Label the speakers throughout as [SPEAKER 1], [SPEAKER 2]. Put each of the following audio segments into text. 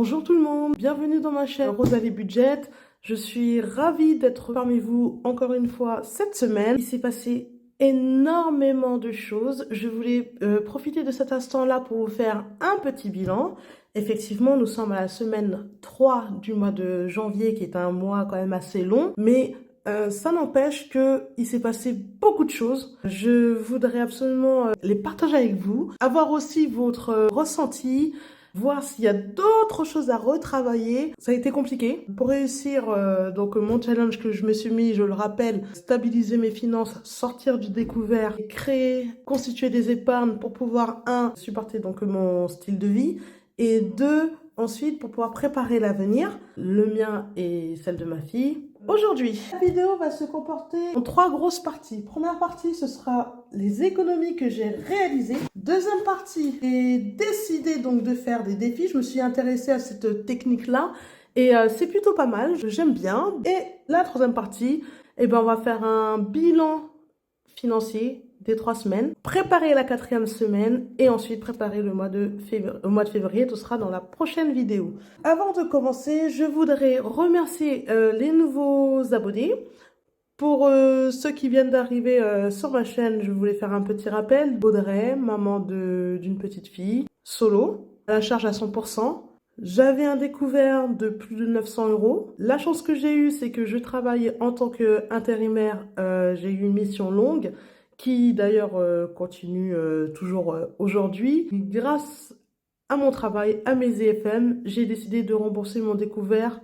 [SPEAKER 1] Bonjour tout le monde, bienvenue dans ma chaîne Rosalie Budget. Je suis ravie d'être parmi vous encore une fois cette semaine. Il s'est passé énormément de choses. Je voulais profiter de cet instant-là pour vous faire un petit bilan. Effectivement, nous sommes à la semaine 3 du mois de janvier, qui est un mois quand même assez long, mais ça n'empêche qu'il s'est passé beaucoup de choses. Je voudrais absolument les partager avec vous, avoir aussi votre ressenti, voir s'il y a d'autres choses à retravailler. Ça a été compliqué. Pour réussir donc mon challenge que je me suis mis, je le rappelle, stabiliser mes finances, sortir du découvert, créer, constituer des épargnes pour pouvoir, supporter donc mon style de vie, et deux, ensuite pour pouvoir préparer l'avenir, le mien et celle de ma fille. Aujourd'hui, la vidéo va se comporter en 3 grosses parties. Première partie, ce sera les économies que j'ai réalisées. Deuxième partie, j'ai décidé donc de faire des défis. Je me suis intéressée à cette technique-là et c'est plutôt pas mal. J'aime bien. Et la troisième partie, eh ben, on va faire un bilan financier des 3 semaines, préparer la 4e semaine et ensuite préparer le mois de février. Tout sera dans la prochaine vidéo. Avant de commencer, je voudrais remercier les nouveaux abonnés. Pour ceux qui viennent d'arriver sur ma chaîne, je voulais faire un petit rappel. Audrey, maman d'une petite fille, solo, à la charge à 100%. J'avais un découvert de plus de 900 €. La chance que j'ai eue, c'est que je travaille en tant qu'intérimaire. J'ai eu une mission longue qui d'ailleurs continue toujours aujourd'hui. Grâce à mon travail, à mes EFM, j'ai décidé de rembourser mon découvert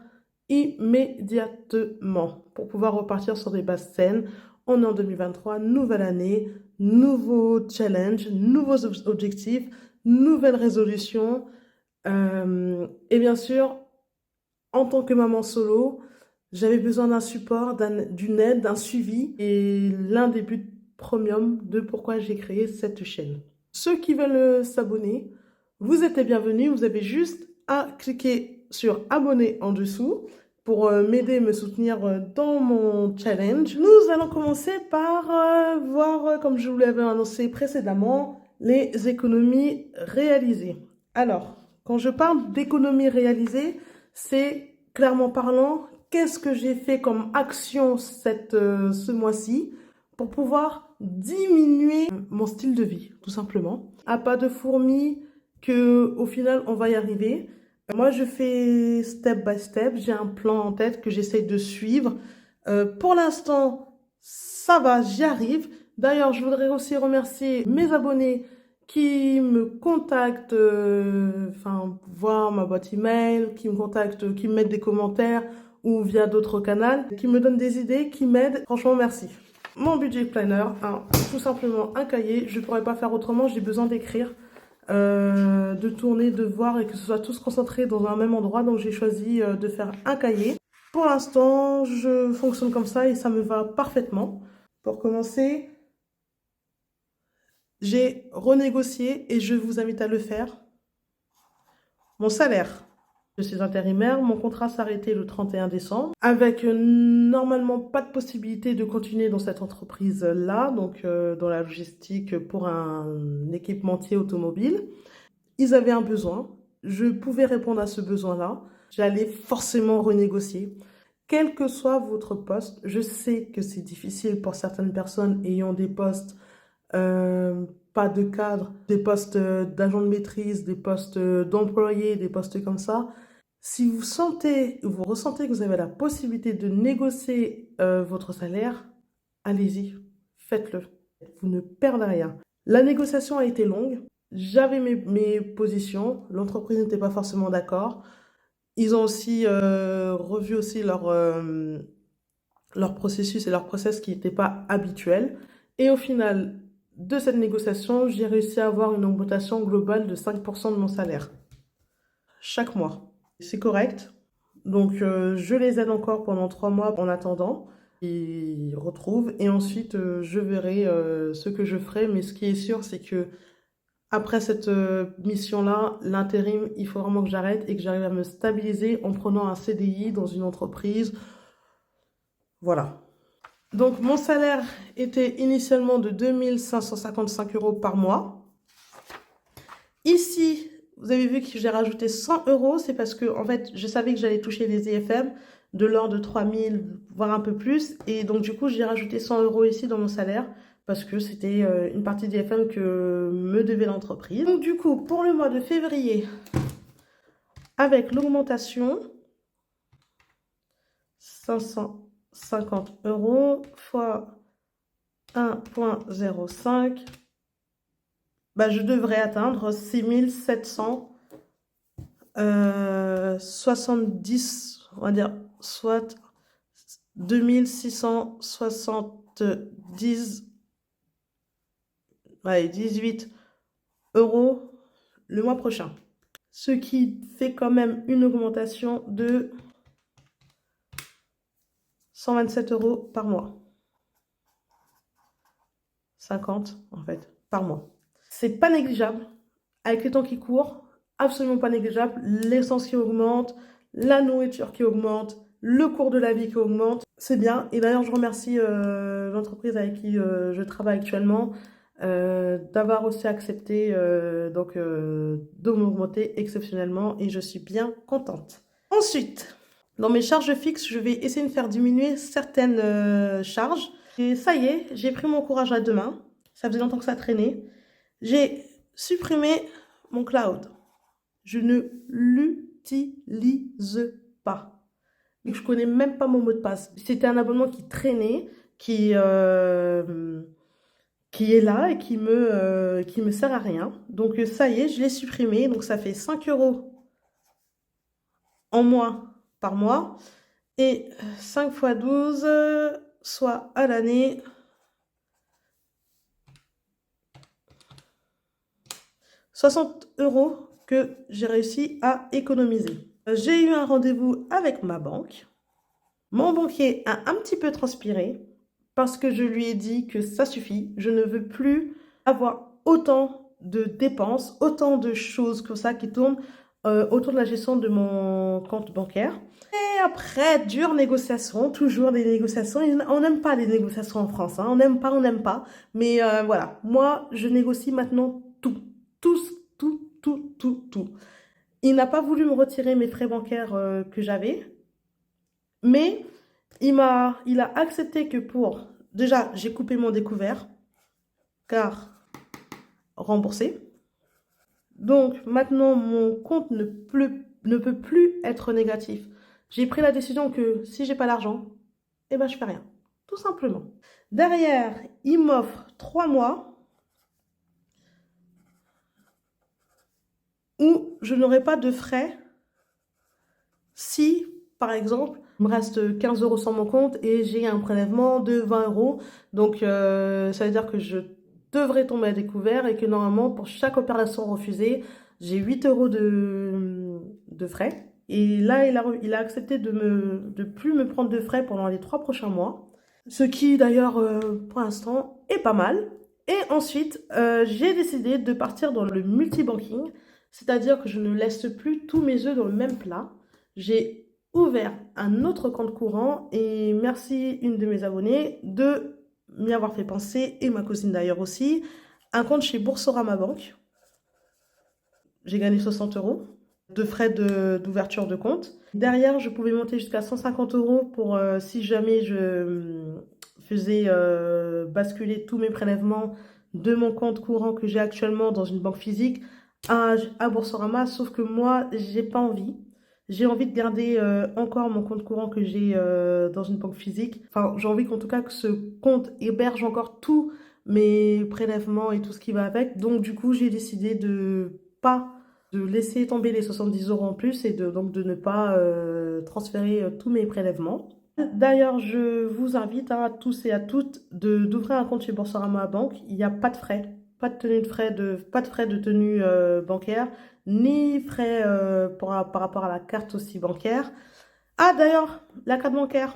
[SPEAKER 1] immédiatement pour pouvoir repartir sur des bases saines. On est en 2023, nouvelle année, nouveau challenge, nouveaux objectifs, nouvelles résolutions. Et bien sûr, en tant que maman solo, j'avais besoin d'un support, d'une aide, d'un suivi, et l'un des buts premium de pourquoi j'ai créé cette chaîne. Ceux qui veulent s'abonner, vous êtes les bienvenus. Vous avez juste à cliquer sur abonner en dessous pour m'aider, me soutenir dans mon challenge. Nous allons commencer par voir, comme je vous l'avais annoncé précédemment, les économies réalisées. Alors, quand je parle d'économies réalisées, c'est clairement parlant, qu'est-ce que j'ai fait comme action ce mois-ci pour pouvoir diminuer mon style de vie, tout simplement. À pas de fourmi, au final, on va y arriver. Moi, je fais step by step. J'ai un plan en tête que j'essaye de suivre. Pour l'instant, ça va, j'y arrive. D'ailleurs, je voudrais aussi remercier mes abonnés qui me contactent, voir ma boîte email, qui me contactent, qui me mettent des commentaires ou via d'autres canaux, qui me donnent des idées, qui m'aident. Franchement, merci. Mon budget planner, tout simplement un cahier. Je ne pourrais pas faire autrement, j'ai besoin d'écrire, de tourner, de voir et que ce soit tous concentrés dans un même endroit. Donc j'ai choisi de faire un cahier. Pour l'instant, je fonctionne comme ça et ça me va parfaitement. Pour commencer, j'ai renégocié, et je vous invite à le faire, mon salaire. Je suis intérimaire, mon contrat s'arrêtait le 31 décembre, avec normalement pas de possibilité de continuer dans cette entreprise-là, donc dans la logistique pour un équipementier automobile. Ils avaient un besoin, je pouvais répondre à ce besoin-là, j'allais forcément renégocier. Quel que soit votre poste, je sais que c'est difficile pour certaines personnes ayant des postes pas de cadre, des postes d'agent de maîtrise, des postes d'employé, des postes comme ça. Si vous ressentez que vous avez la possibilité de négocier votre salaire, allez-y, faites-le. Vous ne perdez rien. La négociation a été longue. J'avais mes positions. L'entreprise n'était pas forcément d'accord. Ils ont aussi revu aussi leur processus et leur process qui n'était pas habituel. Et au final de cette négociation, j'ai réussi à avoir une augmentation globale de 5% de mon salaire chaque mois. C'est correct. Donc, je les aide encore pendant 3 mois en attendant. Ils retrouvent et ensuite, je verrai ce que je ferai. Mais ce qui est sûr, c'est que après cette mission-là, l'intérim, il faut vraiment que j'arrête et que j'arrive à me stabiliser en prenant un CDI dans une entreprise. Voilà. Donc, mon salaire était initialement de 2 555 € par mois. Ici, vous avez vu que j'ai rajouté 100 euros, c'est parce que, en fait, je savais que j'allais toucher les IFM de l'ordre de 3000, voire un peu plus. Et donc, du coup, j'ai rajouté 100 euros ici dans mon salaire parce que c'était une partie d'IFM que me devait l'entreprise. Donc, du coup, pour le mois de février, avec l'augmentation, 550 euros fois 1,05, bah, je devrais atteindre 6770, on va dire, soit 2670, ouais, 18 euros le mois prochain. Ce qui fait quand même une augmentation de 127 euros par mois. 50 en fait, par mois. C'est pas négligeable. Avec les temps qui courent, absolument pas négligeable. L'essence qui augmente, la nourriture qui augmente, le cours de la vie qui augmente. C'est bien. Et d'ailleurs, je remercie l'entreprise avec qui je travaille actuellement d'avoir aussi accepté de m'augmenter exceptionnellement et je suis bien contente. Ensuite, dans mes charges fixes, je vais essayer de faire diminuer certaines charges. Et ça y est, j'ai pris mon courage à deux mains. Ça faisait longtemps que ça traînait. J'ai supprimé mon cloud. Je ne l'utilise pas. Je connais même pas mon mot de passe. C'était un abonnement qui traînait, qui est là et qui me sert à rien. Donc ça y est, je l'ai supprimé. Donc ça fait 5 euros en moins par mois. Et 5 fois 12, soit à l'année, 60 euros que j'ai réussi à économiser. J'ai eu un rendez-vous avec ma banque. Mon banquier a un petit peu transpiré parce que je lui ai dit que ça suffit. Je ne veux plus avoir autant de dépenses, autant de choses comme ça qui tournent autour de la gestion de mon compte bancaire. Et après, dure négociation, toujours des négociations. On n'aime pas les négociations en France, hein. On n'aime pas. Mais voilà, moi, je négocie maintenant tout. Tout. Il n'a pas voulu me retirer mes frais bancaires que j'avais. Mais il a accepté que pour... Déjà, j'ai coupé mon découvert, car remboursé. Donc, maintenant, mon compte ne peut plus être négatif. J'ai pris la décision que si j'ai pas l'argent, eh ben, je fais rien. Tout simplement. Derrière, il m'offre 3 mois où je n'aurai pas de frais si, par exemple, il me reste 15 euros sur mon compte et j'ai un prélèvement de 20 euros. Donc, ça veut dire que je devrais tomber à découvert et que normalement, pour chaque opération refusée, j'ai 8 euros de frais. Et là, il a accepté de plus me prendre de frais pendant les 3 prochains mois. Ce qui, d'ailleurs, pour l'instant, est pas mal. Et ensuite, j'ai décidé de partir dans le multibanking. C'est-à-dire que je ne laisse plus tous mes œufs dans le même plat. J'ai ouvert un autre compte courant et merci une de mes abonnées de m'y avoir fait penser, et ma cousine d'ailleurs aussi, un compte chez Boursorama Banque. J'ai gagné 60 euros de frais d'ouverture de compte. Derrière, je pouvais monter jusqu'à 150 euros pour si jamais je faisais basculer tous mes prélèvements de mon compte courant que j'ai actuellement dans une banque physique à Boursorama, sauf que moi, j'ai pas envie. J'ai envie de garder encore mon compte courant que j'ai dans une banque physique. Enfin, j'ai envie qu'en tout cas que ce compte héberge encore tous mes prélèvements et tout ce qui va avec. Donc du coup, j'ai décidé de laisser tomber les 70 euros en plus et donc de ne pas transférer tous mes prélèvements. D'ailleurs, je vous invite à tous et à toutes d'ouvrir un compte chez Boursorama Banque. Il n'y a pas de frais. Pas de frais de tenue bancaire, ni frais par rapport à la carte aussi bancaire. Ah d'ailleurs, la carte bancaire,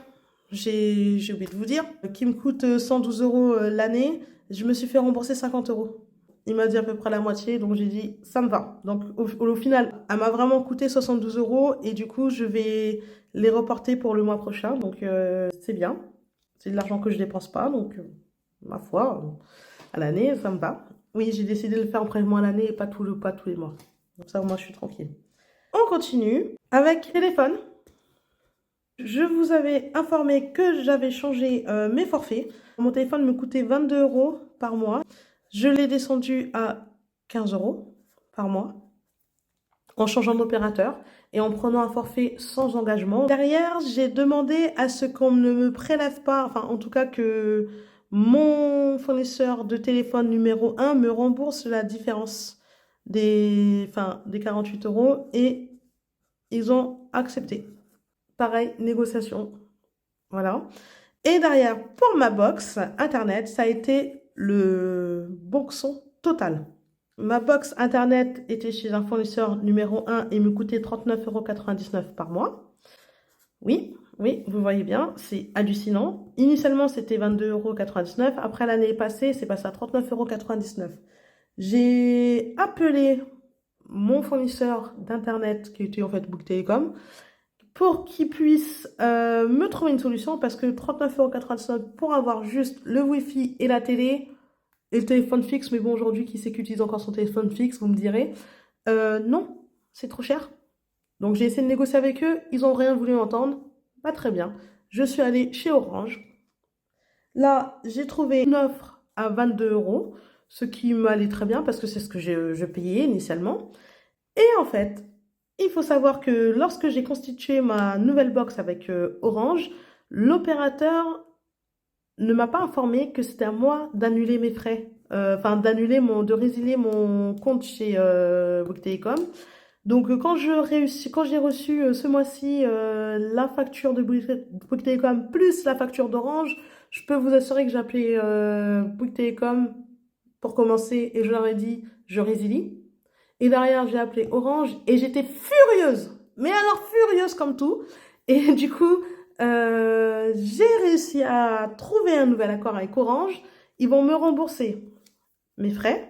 [SPEAKER 1] j'ai oublié de vous dire, qui me coûte 112 euros l'année, je me suis fait rembourser 50 euros. Il m'a dit à peu près la moitié, donc j'ai dit ça me va. Donc au final, elle m'a vraiment coûté 72 euros et du coup, je vais les reporter pour le mois prochain. Donc c'est bien. C'est de l'argent que je dépense pas, donc ma foi, à l'année, ça me va. Oui, j'ai décidé de le faire en prélèvement à l'année et pas tous les mois. Comme ça, moi, je suis tranquille. On continue avec téléphone. Je vous avais informé que j'avais changé mes forfaits. Mon téléphone me coûtait 22 € par mois. Je l'ai descendu à 15 € par mois en changeant d'opérateur et en prenant un forfait sans engagement. Derrière, j'ai demandé à ce qu'on ne me prélève pas, enfin en tout cas que mon fournisseur de téléphone numéro 1 me rembourse la différence des 48 € et ils ont accepté. Pareil, négociation. Voilà. Et derrière, pour ma box internet, ça a été le boxon total. Ma box internet était chez un fournisseur numéro 1 et me coûtait 39,99 € par mois. Oui, oui, vous voyez bien, c'est hallucinant. Initialement, c'était 22,99 €. Après l'année passée, c'est passé à 39,99 €. J'ai appelé mon fournisseur d'internet, qui était en fait Bouygues Télécom, pour qu'il puisse me trouver une solution, parce que 39,99 € pour avoir juste le Wi-Fi et la télé et le téléphone fixe, mais bon, aujourd'hui, qui c'est qui utilise encore son téléphone fixe, vous me direz. Non, c'est trop cher. Donc j'ai essayé de négocier avec eux, ils n'ont rien voulu entendre. Pas très bien. Je suis allée chez Orange. Là, j'ai trouvé une offre à 22 €, ce qui m'allait très bien parce que c'est ce que je payais initialement. Et en fait, il faut savoir que lorsque j'ai constitué ma nouvelle box avec Orange, l'opérateur ne m'a pas informé que c'était à moi d'annuler mes frais, de résilier mon compte chez Bouygues Télécom. Donc quand j'ai reçu ce mois-ci la facture de Bouygues Télécom plus la facture d'Orange, je peux vous assurer que j'ai appelé Bouygues Télécom pour commencer et je leur ai dit je résilie. Et derrière, j'ai appelé Orange et j'étais furieuse. Mais alors furieuse comme tout. Et du coup, j'ai réussi à trouver un nouvel accord avec Orange. Ils vont me rembourser mes frais.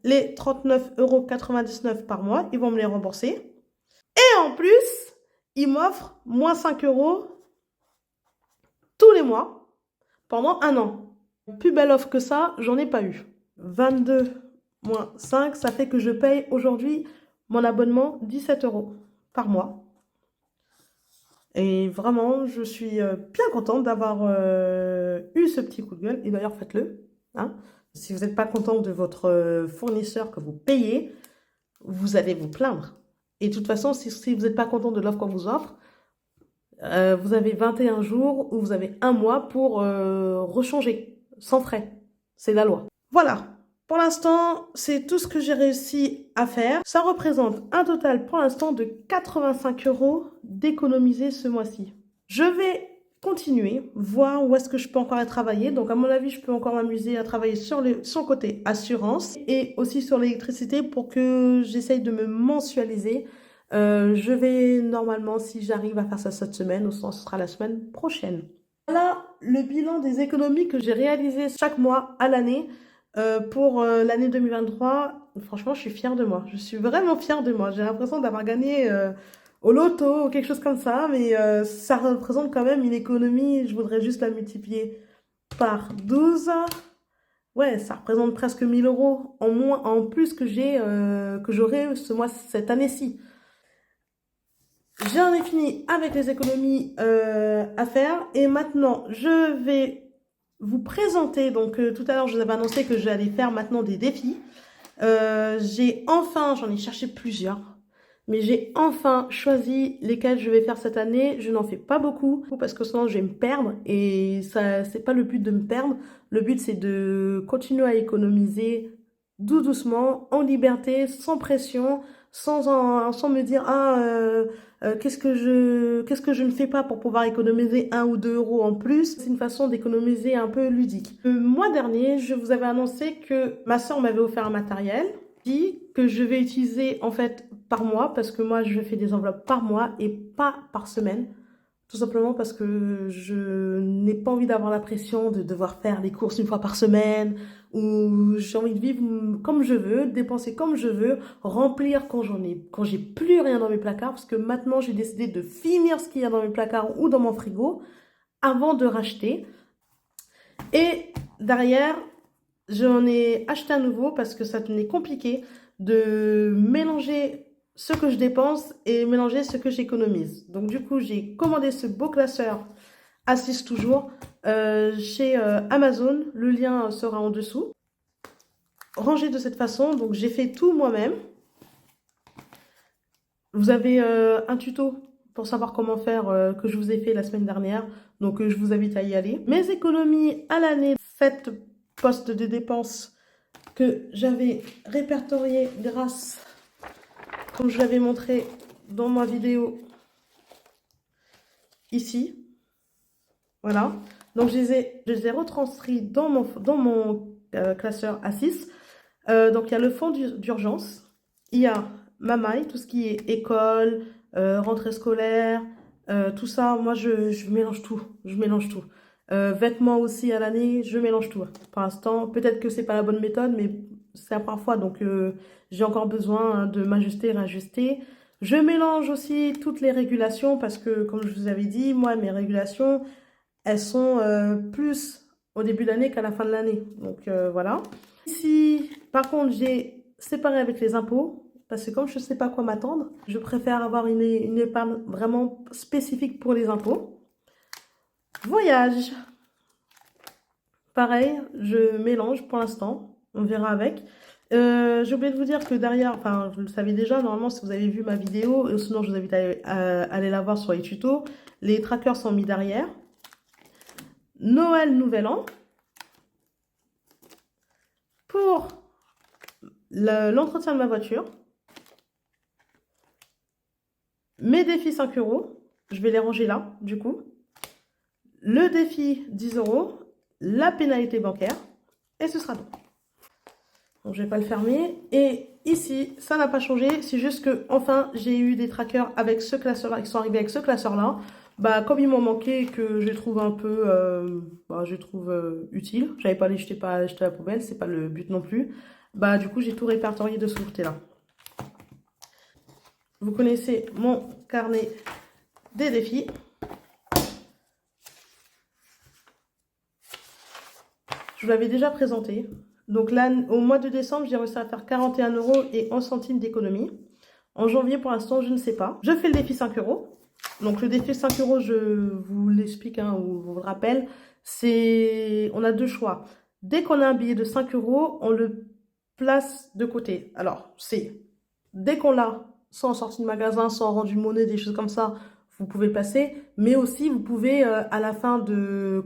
[SPEAKER 1] Les 39,99 € par mois, ils vont me les rembourser. Et en plus, ils m'offrent moins 5 € tous les mois pendant un an. Plus belle offre que ça, j'en ai pas eu. 22 moins 5, ça fait que je paye aujourd'hui mon abonnement 17 € par mois. Et vraiment, je suis bien contente d'avoir eu ce petit coup de gueule. Et d'ailleurs, faites-le. Hein. Si vous n'êtes pas content de votre fournisseur que vous payez, vous allez vous plaindre. Et de toute façon, si vous n'êtes pas content de l'offre qu'on vous offre, vous avez 21 jours ou vous avez un mois pour rechanger, sans frais. C'est la loi. Voilà. Pour l'instant, c'est tout ce que j'ai réussi à faire. Ça représente un total pour l'instant de 85 € d'économiser ce mois-ci. Je vais continuer, voir où est-ce que je peux encore travailler. Donc à mon avis, je peux encore m'amuser à travailler sur le côté assurance et aussi sur l'électricité pour que j'essaye de me mensualiser. Je vais normalement, si j'arrive à faire ça cette semaine, ou sinon ce sera la semaine prochaine. Voilà le bilan des économies que j'ai réalisées chaque mois à l'année. Pour l'année 2023, franchement, je suis fière de moi. Je suis vraiment fière de moi. J'ai l'impression d'avoir gagné au loto ou quelque chose comme ça, mais ça représente quand même une économie. Je voudrais juste la multiplier par 12. Ouais, ça représente presque 1000 € en moins, en plus que j'aurai cette année-ci. J'en ai fini avec les économies à faire et maintenant je vais vous présenter, donc tout à l'heure je vous avais annoncé que j'allais faire maintenant des défis. J'en ai cherché plusieurs, mais j'ai enfin choisi lesquels je vais faire cette année. Je n'en fais pas beaucoup parce que sinon je vais me perdre et ça, c'est pas le but de me perdre. Le but c'est de continuer à économiser doucement, en liberté, sans pression, sans me dire qu'est-ce que je ne fais pas pour pouvoir économiser 1 ou 2 € en plus. C'est une façon d'économiser un peu ludique. Le mois dernier, je vous avais annoncé que ma soeur m'avait offert un matériel que je vais utiliser en fait par mois, parce que moi je fais des enveloppes par mois et pas par semaine. Tout simplement parce que je n'ai pas envie d'avoir la pression de devoir faire les courses une fois par semaine, ou j'ai envie de vivre comme je veux, dépenser comme je veux, remplir quand j'ai plus rien dans mes placards, parce que maintenant j'ai décidé de finir ce qu'il y a dans mes placards ou dans mon frigo avant de racheter. Et derrière, j'en ai acheté un nouveau parce que ça devenait compliqué de mélanger ce que je dépense et mélanger ce que j'économise. Donc du coup, j'ai commandé ce beau classeur A6 toujours chez Amazon. Le lien sera en dessous. Rangé de cette façon, donc j'ai fait tout moi-même. Vous avez un tuto pour savoir comment faire que je vous ai fait la semaine dernière. Donc je vous invite à y aller. Mes économies à l'année, 7 postes de dépenses que j'avais répertoriés grâce, comme je l'avais montré dans ma vidéo ici. Voilà. Donc je les ai retranscrits dans mon classeur A6. Donc il y a le fonds d'urgence. Il y a ma maille, tout ce qui est école, rentrée scolaire, tout ça. Moi, je mélange tout. Je mélange tout. Vêtements aussi à l'année, je mélange tout. Pour l'instant, peut-être que c'est pas la bonne méthode, mais c'est la première fois, donc j'ai encore besoin de m'ajuster, réajuster. Je mélange aussi toutes les régulations parce que, comme je vous avais dit, moi, mes régulations, elles sont plus au début de l'année qu'à la fin de l'année. Donc voilà. Ici, par contre, j'ai séparé avec les impôts. Parce que comme je ne sais pas quoi m'attendre, je préfère avoir une épargne vraiment spécifique pour les impôts. Voyage. Pareil, je mélange pour l'instant. On verra avec. J'ai oublié de vous dire que derrière, enfin, vous le savez déjà, normalement, si vous avez vu ma vidéo, et sinon, je vous invite à aller la voir sur les tutos. Les trackers sont mis derrière. Noël, Nouvel An. Pour l'entretien de ma voiture. Mes défis 5 €, je vais les ranger là, du coup. Le défi 10 €, la pénalité bancaire, et ce sera tout. Donc je vais pas le fermer. Et ici, ça n'a pas changé, c'est juste que enfin j'ai eu des trackers avec ce classeur-là, qui sont arrivés avec ce classeur-là. Bah, comme il m'en manquait, que je les trouve un peu, je les trouve utiles. J'avais pas les jeter, pas jeter à la poubelle, c'est pas le but non plus. Bah, du coup, j'ai tout répertorié de ce côté-là. Vous connaissez mon carnet des défis. Je vous l'avais déjà présenté. Donc là, au mois de décembre, j'ai réussi à faire 41 € et 11 centimes d'économie. En janvier, pour l'instant, je ne sais pas. Je fais le défi 5 €. Donc le défi 5 €, je vous l'explique ou vous le rappelle, on a deux choix. Dès qu'on a un billet de 5 €, on le place de côté. Alors, dès qu'on l'a, soit en sortie de magasin, soit en rendu monnaie, des choses comme ça, vous pouvez le passer. Mais aussi, vous pouvez, à la fin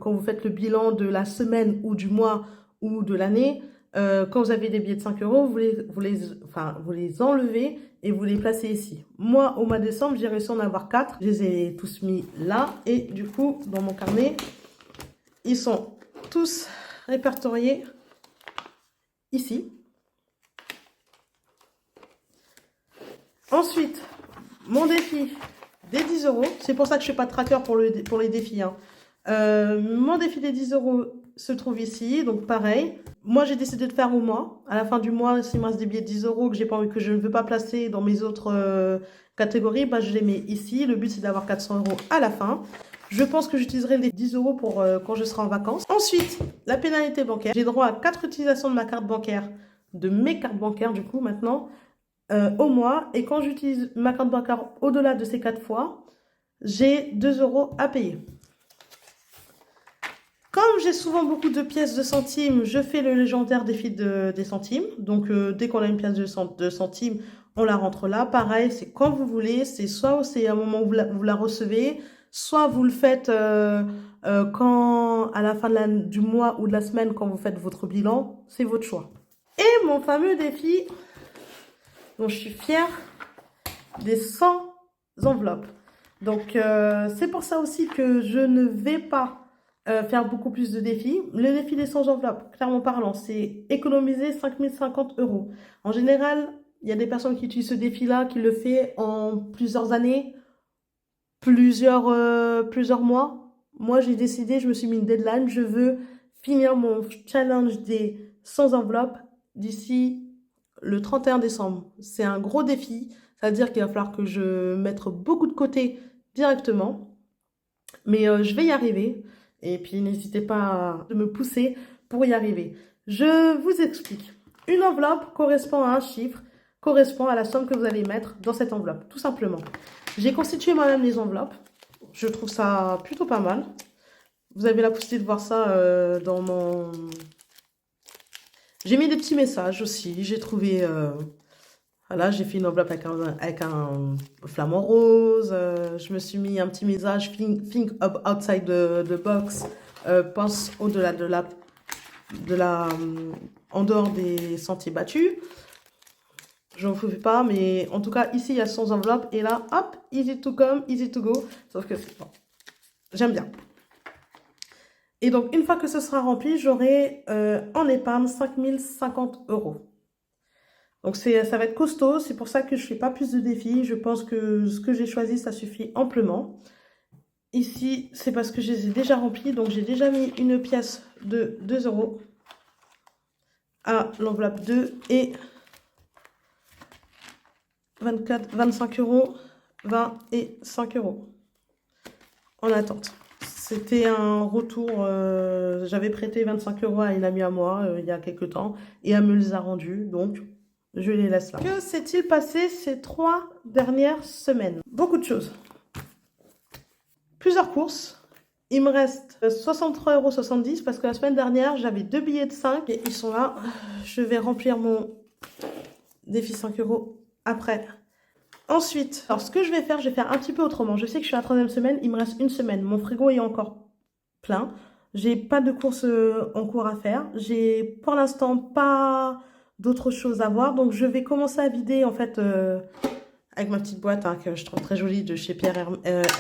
[SPEAKER 1] quand vous faites le bilan de la semaine ou du mois ou de l'année, quand vous avez des billets de 5 €, vous les enlevez et vous les placez ici. Moi, au mois de décembre, j'ai réussi à en avoir 4. Je les ai tous mis là. Et du coup, dans mon carnet, ils sont tous répertoriés ici. Ensuite, mon défi des 10 €. C'est pour ça que je ne fais pas de tracker pour les défis. Hein. Mon défi des 10 € se trouve ici. Donc pareil. Moi, j'ai décidé de faire au mois. À la fin du mois, s'il me reste des billets de 10 € que je ne veux pas placer dans mes autres catégories, bah, je les mets ici. Le but, c'est d'avoir 400 € à la fin. Je pense que j'utiliserai les 10 € pour quand je serai en vacances. Ensuite, la pénalité bancaire. J'ai droit à 4 utilisations de ma carte bancaire, de mes cartes bancaires du coup maintenant, au mois. Et quand j'utilise ma carte bancaire au-delà de ces 4 fois, j'ai 2 € à payer. Comme j'ai souvent beaucoup de pièces de centimes, je fais le légendaire défi des centimes. Donc, dès qu'on a une pièce de centimes, on la rentre là. Pareil, c'est quand vous voulez. C'est soit c'est à un moment où vous la recevez, soit vous le faites quand, à la fin du mois ou de la semaine, quand vous faites votre bilan. C'est votre choix. Et mon fameux défi, dont je suis fière, des 100 enveloppes. Donc, c'est pour ça aussi que je ne vais pas faire beaucoup plus de défis. Le défi des 100 enveloppes, clairement parlant, c'est économiser 5050 €. En général, il y a des personnes qui utilisent ce défi-là, qui le fait en plusieurs années, plusieurs mois. Moi, j'ai décidé, je me suis mis une deadline, je veux finir mon challenge des 100 enveloppes d'ici le 31 décembre. C'est un gros défi, c'est-à-dire qu'il va falloir que je mette beaucoup de côté directement. Mais je vais y arriver. Et puis, n'hésitez pas à me pousser pour y arriver. Je vous explique. Une enveloppe correspond à un chiffre. correspond à la somme que vous allez mettre dans cette enveloppe, tout simplement. J'ai constitué moi-même les enveloppes. Je trouve ça plutôt pas mal. Vous avez la possibilité de voir ça dans mon... J'ai mis des petits messages aussi. J'ai trouvé... Voilà, j'ai fait une enveloppe avec un flamant rose. Je me suis mis un petit message think up outside the box. Pense au-delà en dehors des sentiers battus. Je ne vous fais pas, mais en tout cas, ici, il y a 100 enveloppes. Et là, hop, easy to come, easy to go. Sauf que bon, j'aime bien. Et donc, une fois que ce sera rempli, j'aurai en épargne 5050 €. Donc, ça va être costaud. C'est pour ça que je ne fais pas plus de défis. Je pense que ce que j'ai choisi, ça suffit amplement. Ici, c'est parce que je les ai déjà remplis. Donc, j'ai déjà mis une pièce de 2 € à l'enveloppe 2 et 25 €, 20 et 5 € en attente. C'était un retour, j'avais prêté 25 € à une amie à moi il y a quelques temps et elle me les a rendus, donc je les laisse là. Que s'est-il passé ces 3 dernières semaines? Beaucoup de choses. Plusieurs courses. Il me reste 63,70 € parce que la semaine dernière, j'avais 2 billets de 5 et ils sont là. Je vais remplir mon défi 5 € après. Ensuite, alors ce que je vais faire un petit peu autrement. Je sais que je suis à la 3e semaine, il me reste une semaine. Mon frigo est encore plein. J'ai pas de courses en cours à faire. J'ai pour l'instant pas d'autres choses à voir. Donc je vais commencer à vider en fait avec ma petite boîte que je trouve très jolie de chez Pierre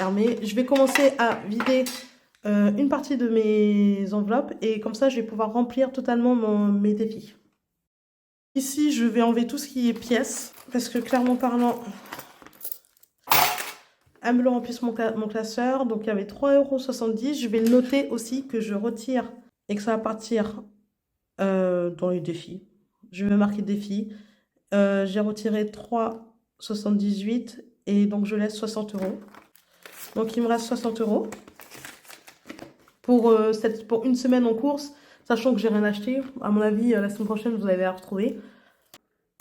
[SPEAKER 1] Hermé. Je vais commencer à vider une partie de mes enveloppes et comme ça je vais pouvoir remplir totalement mes défis. Ici je vais enlever tout ce qui est pièces parce que clairement parlant... Elle me le remplisse mon classeur. Donc, il y avait 3,70 €. Je vais le noter aussi que je retire et que ça va partir dans les défis. Je vais marquer défi. J'ai retiré 3,78 € et donc je laisse 60 €. Donc, il me reste 60 € pour une semaine en course, sachant que j'ai rien acheté. À mon avis, la semaine prochaine, vous allez la retrouver.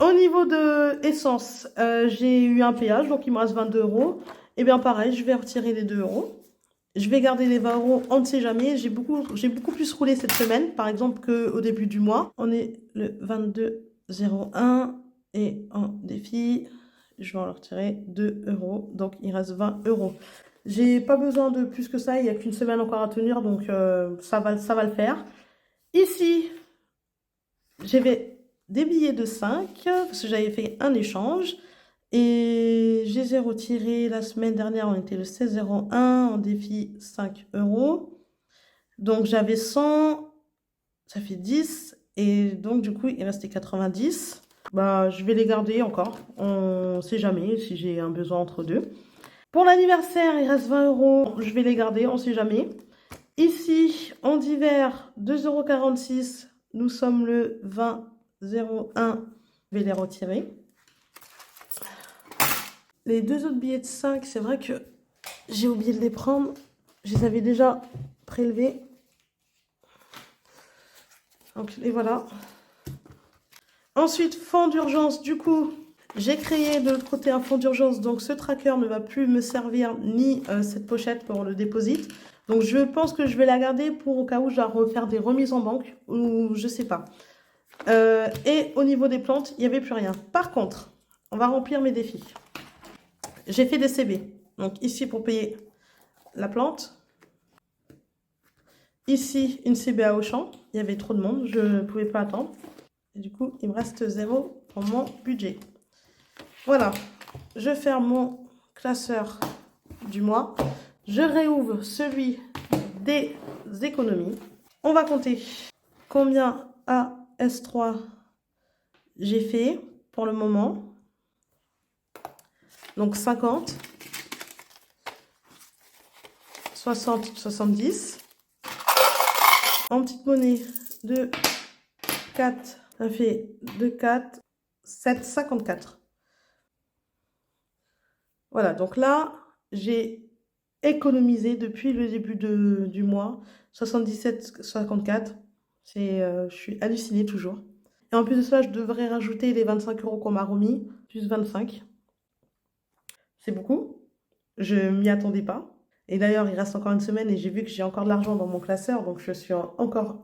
[SPEAKER 1] Au niveau de essence, j'ai eu un péage, donc il me reste 22 €. Et bien pareil, je vais retirer les 2 €. Je vais garder les 20 €, on ne sait jamais. J'ai beaucoup plus roulé cette semaine, par exemple, qu'au début du mois. On est le 22/01 et en défi, je vais en retirer 2 €. Donc il reste 20 €. J'ai pas besoin de plus que ça, il n'y a qu'une semaine encore à tenir, donc ça va le faire. Ici, j'avais des billets de 5, parce que j'avais fait un échange. Et je les ai retirés la semaine dernière, on était le 16/01, en défi 5 €. Donc j'avais 100, ça fait 10, et donc du coup il restait 90. Bah, je vais les garder encore, on ne sait jamais si j'ai un besoin entre deux. Pour l'anniversaire, il reste 20 €, je vais les garder, on ne sait jamais. Ici, en d'hiver, 2,46 €, nous sommes le 20/01, je vais les retirer. Les 2 autres billets de 5, c'est vrai que j'ai oublié de les prendre. Je les avais déjà prélevés. Donc, et voilà. Ensuite, fonds d'urgence. Du coup, j'ai créé de l'autre côté un fonds d'urgence. Donc, ce tracker ne va plus me servir ni cette pochette pour le déposit. Donc, je pense que je vais la garder pour au cas où je dois refaire des remises en banque ou je sais pas. Et au niveau des plantes, il n'y avait plus rien. Par contre, on va remplir mes défis. J'ai fait des CB. Donc ici pour payer la plante. Ici une CB à Auchan. Il y avait trop de monde, je ne pouvais pas attendre. Et du coup, il me reste 0 pour mon budget. Voilà, je ferme mon classeur du mois. Je réouvre celui des économies. On va compter combien AS3 j'ai fait pour le moment. Donc 50, 60, 70. En petite monnaie, 2, 4, ça fait 2, 4, 7, 54. Voilà, donc là, j'ai économisé depuis le début du mois 77, 54. Je suis hallucinée toujours. Et en plus de ça, je devrais rajouter les 25 € qu'on m'a remis, plus 25. C'est beaucoup. Je m'y attendais pas. Et d'ailleurs, il reste encore une semaine et j'ai vu que j'ai encore de l'argent dans mon classeur, donc je suis encore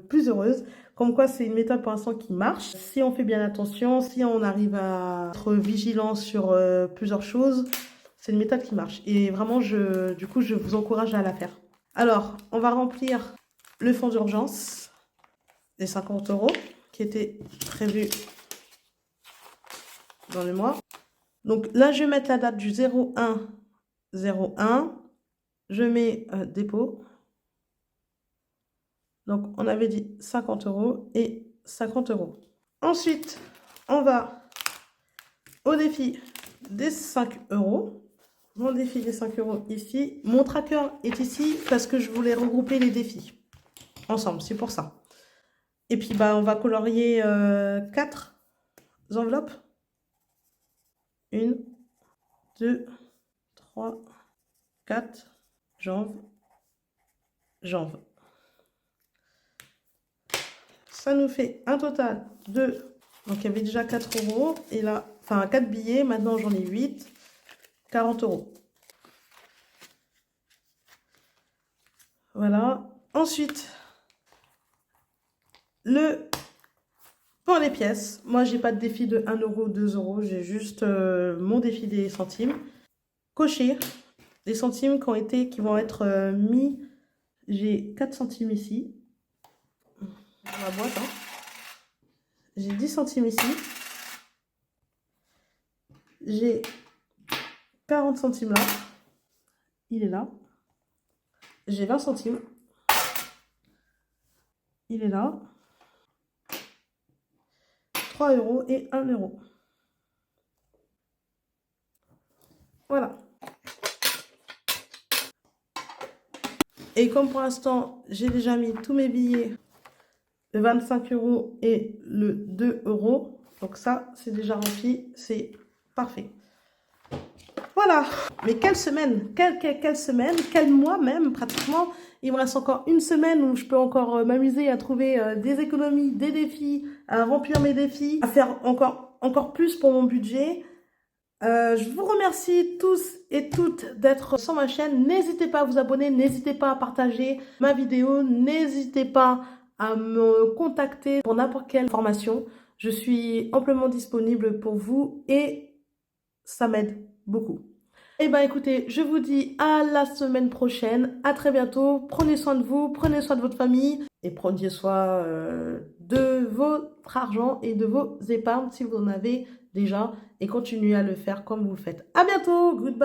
[SPEAKER 1] plus heureuse. Comme quoi, c'est une méthode pour l'instant qui marche. Si on fait bien attention, si on arrive à être vigilant sur plusieurs choses, c'est une méthode qui marche. Et vraiment, du coup, je vous encourage à la faire. Alors, on va remplir le fonds d'urgence, les 50 € qui étaient prévus dans le mois. Donc là, je vais mettre la date du 01/01. Je mets dépôt. Donc, on avait dit 50 € et 50 €. Ensuite, on va au défi des 5 €. Mon défi des 5 € ici. Mon tracker est ici parce que je voulais regrouper les défis ensemble. C'est pour ça. Et puis, bah, on va colorier 4 enveloppes. 1, 2, 3, 4. Janvier. Ça nous fait un total de... Donc, il y avait déjà 4 €. Et là, enfin, 4 billets. Maintenant, j'en ai 8. 40 €. Voilà. Ensuite, pour les pièces, moi, j'ai pas de défi de 1 €, 2 €. J'ai juste mon défi des centimes. Cocher les centimes qui vont être mis. J'ai 4 centimes ici. Dans la boîte, hein. J'ai 10 centimes ici. J'ai 40 centimes là. Il est là. J'ai 20 centimes. Il est là. 3 € et 1 €. Voilà. Et comme pour l'instant, j'ai déjà mis tous mes billets, le 25 € et le 2 €. Donc ça, c'est déjà rempli. C'est parfait. Voilà. Mais quelle semaine, quelle semaine, quel mois même pratiquement. Il me reste encore une semaine où je peux encore m'amuser à trouver des économies, des défis, à remplir mes défis, à faire encore plus pour mon budget. Je vous remercie tous et toutes d'être sur ma chaîne. N'hésitez pas à vous abonner, n'hésitez pas à partager ma vidéo, n'hésitez pas à me contacter pour n'importe quelle formation. Je suis amplement disponible pour vous et ça m'aide beaucoup. Et ben écoutez, je vous dis à la semaine prochaine, à très bientôt. Prenez soin de vous, prenez soin de votre famille et prenez soin de votre argent et de vos épargnes si vous en avez déjà et continuez à le faire comme vous le faites. À bientôt, goodbye.